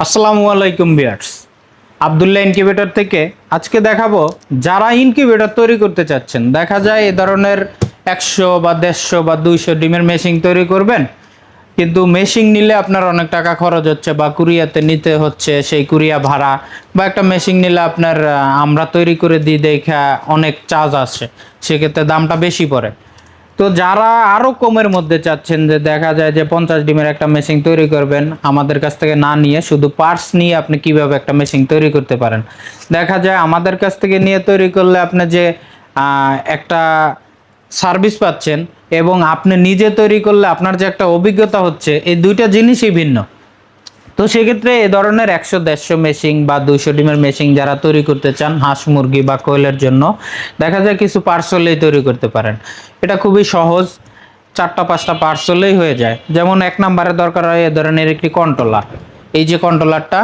আসসালামু আলাইকুম viewers, Abdullah incubator থেকে আজকে দেখাবো যারা ইনকিউবেটর তৈরি করতে চাচ্ছেন। দেখা যায় এ ধরনের 100 বা 150 বা 200 ডিমের মেশিন তৈরি করবেন, কিন্তু মেশিন নিলে আপনার অনেক টাকা খরচ হচ্ছে বা কুরিয়াতে নিতে হচ্ছে, সেই কুরিয়া ভাড়া বা একটা মেশিন নিলে আপনার আমরা তৈরি করে দিই দেখা অনেক চার্জ আসে, সেক্ষেত্রে দামটা বেশি পড়ে। তো যারা আরো কমের মধ্যে চাচ্ছেন, যে দেখা যায় যে 50 ডিমের একটা মেশিন তৈরি করবেন, আমাদের কাছ থেকে না নিয়ে শুধু পার্টস নিয়ে আপনি কিভাবে একটা মেশিন তৈরি করতে পারেন। দেখা যায় আমাদের কাছ থেকে নিয়ে তৈরি করলে আপনি যে একটা সার্ভিস পাচ্ছেন এবং আপনি নিজে তৈরি করলে আপনার যে একটা অভিজ্ঞতা হচ্ছে, এই দুইটা জিনিসই ভিন্ন। তো সেক্ষেত্রে এ ধরনের 100-150 মেশিন বা 200 ডিমের মেশিন যারা তৈরি করতে চান হাঁস মুরগি বা কোয়েলের জন্য, দেখা যায় কিছু পার্সেলেই তৈরি করতে পারেন। এটা খুবই সহজ, 4টা-5টা পার্সেলেই হয়ে যায়। যেমন 1 নম্বরে দরকার হয় এ ধরনের একটি কন্ট্রোলার। এই যে কন্ট্রোলারটা,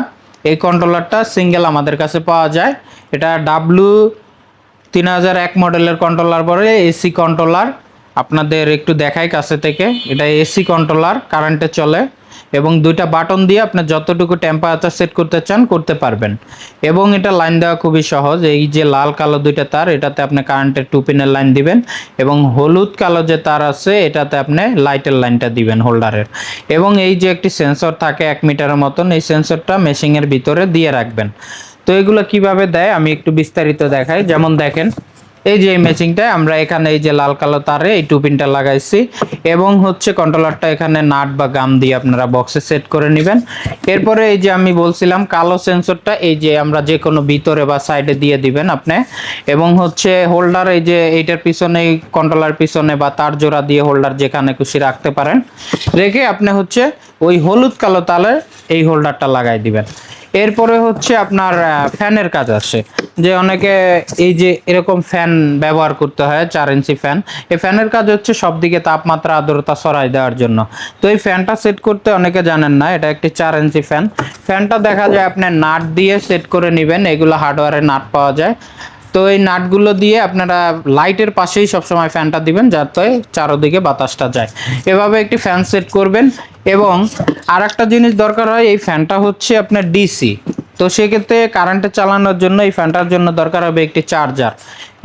এই কন্ট্রোলারটা সিঙ্গেল আমাদের কাছে পাওয়া যায়। এটা W3001 মডেলের কন্ট্রোলার পরে এসি কন্ট্রোলার। আপনাদের একটু দেখাই কাছে থেকে, এটা এসি কন্ট্রোলার, কারেন্টে চলে এবং দুইটা বাটন দিয়ে আপনি যতটুকু টেম্পারেচার সেট করতে চান করতে পারবেন। এবং এটা লাইন দেওয়া খুবই সহজ। এই যে লাল কালো দুইটা তার, এটাতে আপনি কারেন্টের 2 পিনের লাইন দিবেন এবং হলুদ কালো যে তার আছে এটাতে আপনি লাইটের লাইনটা দিবেন হোল্ডারের। এবং এই যে একটি সেন্সর থাকে 1 মিটারের মতন, এই সেন্সরটা মেশিনের ভিতরে দিয়ে রাখবেন। তো এগুলো কিভাবে দেয় আমি একটু বিস্তারিত দেখাই। যেমন দেখেন, এই যে এই ম্যাচিংটা আমরা এখানে এই যে লাল কালো তারে এই 2 পিনটা লাগাইছি এবং হচ্ছে কন্ট্রোলারটা এখানে নাট বা গাম দিয়ে আপনারা বক্সে সেট করে নেবেন। এরপরে এই যে আমি বলছিলাম কালো সেন্সরটা, এই যে আমরা যে কোনো ভিতরে বা সাইডে দিয়ে দিবেন আপনি। এবং হচ্ছে হোল্ডার, এই যে এইটার পিছনে কন্ট্রোলার পিছনে বা তার জোড়া দিয়ে হোল্ডার যেখানে খুশি রাখতে পারেন, রেখে আপনি হচ্ছে ওই হলুদ কালো তালে এই হোল্ডারটা লাগাই দিবেন। এরপরে হচ্ছে আপনার ফ্যানের কাজ আসে, যে অনেকে এই যে এরকম ফ্যান ব্যবহার করতে হয় 4 ইঞ্চি ফ্যান। এই ফ্যানের কাজ হচ্ছে সব দিকে তাপমাত্রা আর্দ্রতা ছড়াই দেওয়ার জন্য। তো এই ফ্যানটা সেট করতে অনেকে জানেন না, এটা একটি 4 ইঞ্চি ফ্যান। ফ্যানটা দেখা যায় আপনি নাট দিয়ে সেট করে নেবেন, এগুলো হার্ডওয়্যারের নাট পাওয়া যায়। তো এই নাটগুলো দিয়ে আপনারা লাইটের পাশেই সবসময় ফ্যানটা দিবেন যাতে চারদিকে বাতাসটা যায়। এভাবে একটি ফ্যান সেট করবেন। এবং আর একটা জিনিস দরকার হয়, এই ফ্যানটা হচ্ছে আপনার ডিসি। তো সেক্ষেত্রে কারেন্টে চালানোর জন্য এই ফ্যানটার জন্য দরকার হবে একটি চার্জার।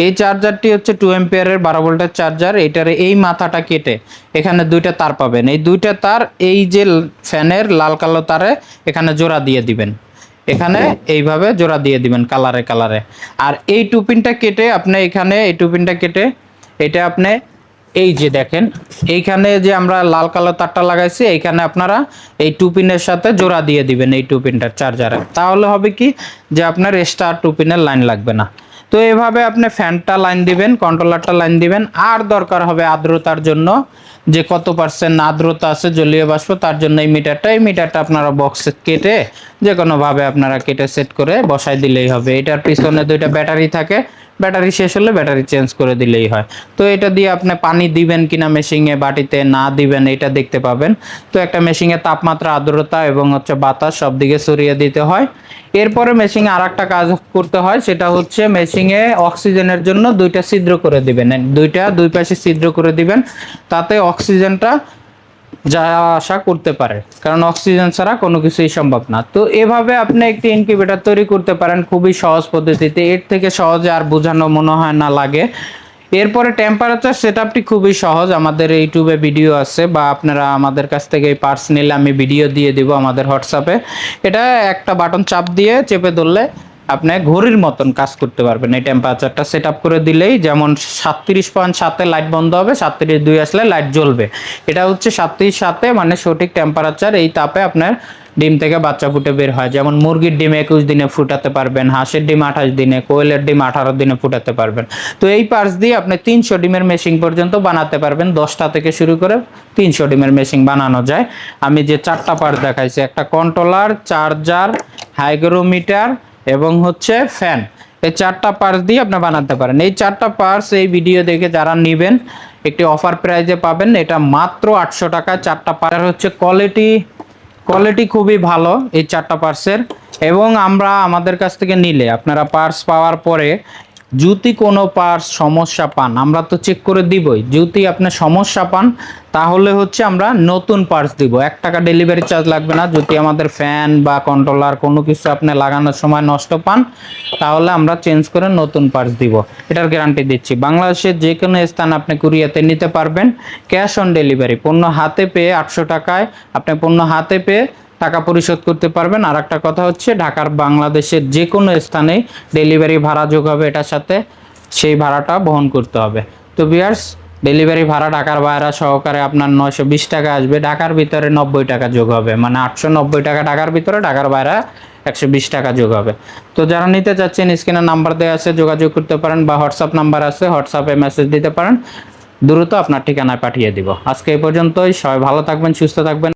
এই চার্জারটি হচ্ছে 2 অ্যাম্পিয়ারের 12 ভোল্টের চার্জার। এটার এই মাথাটা কেটে এখানে দুইটা তার পাবেন, এই দুইটা তার এই যে ফ্যানের লাল কালো তারে এখানে জোড়া দিয়ে দিবেন। এখানে এইভাবে জোড়া দিয়ে দিবেন কালারে কালারে। আর এই 2 পিনটা কেটে আপনি এখানে এই 2 পিনটা কেটে এটা আপনি এই যে দেখেন এইখানে যে আমরা লাল কালো তারটা লাগাইছি, এইখানে আপনারা এই 2 পিনের সাথে জোড়া দিয়ে দিবেন এই 2 পিনটার চার্জারে। তাহলে হবে কি যে আপনার এক্সট্রা 2 পিনের লাইন লাগবে না। তো এভাবে আপনি ফ্যানটা লাইন দিবেন, কন্ট্রোলারটা লাইন দিবেন। আর দরকার হবে আর্দ্রতার জন্য, যে কত পার্সেন্ট আর্দ্রতা আছে জলীয় বাষ্প, তার জন্য এই মিটারটা আপনারা বক্সে কেটে যে কোনোভাবে আপনারা কেটে সেট করে বসাই দিলেই হবে। এটার পিছনে দুইটা ব্যাটারি থাকে, ব্যাটারি শেষ হলে ব্যাটারি চেঞ্জ করে দিলেই হয়। তো এটা দিয়ে আপনি পানি দিবেন কিনা মেশিনে, বাটিতে না দিবেন এটা দেখতে পাবেন। তো একটা মেশিনে তাপমাত্রা, আর্দ্রতা এবং হচ্ছে বাতাস সব দিকে ছড়িয়ে দিতে হয়। এরপরে মেশিনে আর একটা কাজ করতে হয়, সেটা হচ্ছে মেশিনে অক্সিজেনের জন্য দুইটা ছিদ্র করে দিবেন, দুই পাশে ছিদ্র করে দিবেন, তাতে অক্সিজেনটা যাওয়া আসা করতে পারে, কারণ অক্সিজেন ছাড়া কোনো কিছুই সম্ভব না। তো এভাবে আপনি একটি ইনকিউবেটর তৈরি করতে পারেন খুবই সহজ পদ্ধতিতে। এর থেকে সহজে আর বোঝানো মনে হয় না লাগে। এরপরে টেম্পারেচার সেটআপটি খুবই সহজ, আমাদের ইউটিউবে ভিডিও আছে বা আপনারা আমাদের কাছ থেকে এই পার্টস নিলে আমি ভিডিও দিয়ে দিব আমাদের হোয়াটসঅ্যাপে। এটা একটা বাটন চাপ দিয়ে চেপে ধরলে আপনি ঘড়ির মতন কাজ করতে পারবেন। এই টেম্পারেচারটা সেট আপ করে দিলেই, যেমন 37.7-এ লাইট বন্ধ হবে, 37.2 আসলে লাইট জ্বলবে। এটা হচ্ছে 37.7 মানে সঠিক টেম্পারেচার। এই তাপে আপনার ডিম থেকে বাচ্চা ফুটে বের হয়। যেমন মুরগির ডিম 21 দিনে ফুটাতে পারবেন, হাঁসের ডিম 28 দিনে, কোয়েলের ডিম 18 দিনে ফুটাতে পারবেন। তো এই পার্টস দিয়ে আপনি 300 ডিমের মেশিন পর্যন্ত বানাতে পারবেন। 10টা থেকে শুরু করে 300 ডিমের মেশিন বানানো যায়। আমি যে 4টা পার্টস দেখাইছি, একটা কন্ট্রোলার, চার্জার, হাইগ্রোমিটার এবং হচ্ছে ফ্যান, এই 4টা পার্টস দিয়ে আপনি বানাতে পারেন। এই 4টা পার্টস এই ভিডিও দেখে যারা নেবেন একটি অফার প্রাইজে পাবেন, এটা মাত্র 800 টাকা। 4টা পার্ট হচ্ছে কোয়ালিটি খুবই ভালো এই 4টা পার্টসের। এবং আমরা আমাদের কাছ থেকে নিলে আপনারা পার্টস পাওয়ার পরে যদি কোনো পার্টস সমস্যা পান, আমরা তো চেক করে দিবই, যদি আপনি সমস্যা পান তাহলে হচ্ছে আমরা নতুন পার্টস দিব, 1 টাকা ডেলিভারি চার্জ লাগবে না। যদি আমাদের ফ্যান বা কন্ট্রোলার কোনো কিছু আপনি লাগানোর সময় নষ্ট পান তাহলে আমরা চেঞ্জ করে নতুন পার্টস দিব, এটার গ্যারান্টি দিচ্ছি। বাংলাদেশের যে কোনো স্থান আপনি কুরিয়াতে নিতে পারবেন, ক্যাশ অন ডেলিভারি। পণ্য হাতে পেয়ে 800 টাকায় আপনি পণ্য হাতে পেয়ে টাকা পরিশোধ করতে পারবেন। আর একটা কথা হচ্ছে, ঢাকার বাংলাদেশের যে কোনো স্থানে ডেলিভারি ভাড়া যোগ হবে এটার সাথে, সেই ভাড়াটা বহন করতে হবে। তো ভিউয়ার্স, ডেলিভারি ভাড়া ঢাকার বাইরে সহকারে আপনার 920 টাকা আসবে, ঢাকার ভিতরে 90 টাকা যোগ হবে, মানে 890 টাকা ঢাকার ভিতরে, ঢাকার বাইরে 120 টাকা যোগ হবে। তো যারা নিতে চাচ্ছেন স্ক্রিনে নাম্বার দেওয়া আছে, যোগাযোগ করতে পারেন, বা হোয়াটসঅ্যাপ নাম্বার আছে, হোয়াটসঅ্যাপে মেসেজ দিতে পারেন, দ্রুত আপনার ঠিকানায় পাঠিয়ে দিব। আজকে এই পর্যন্তই, সবাই ভালো থাকবেন, সুস্থ থাকবেন।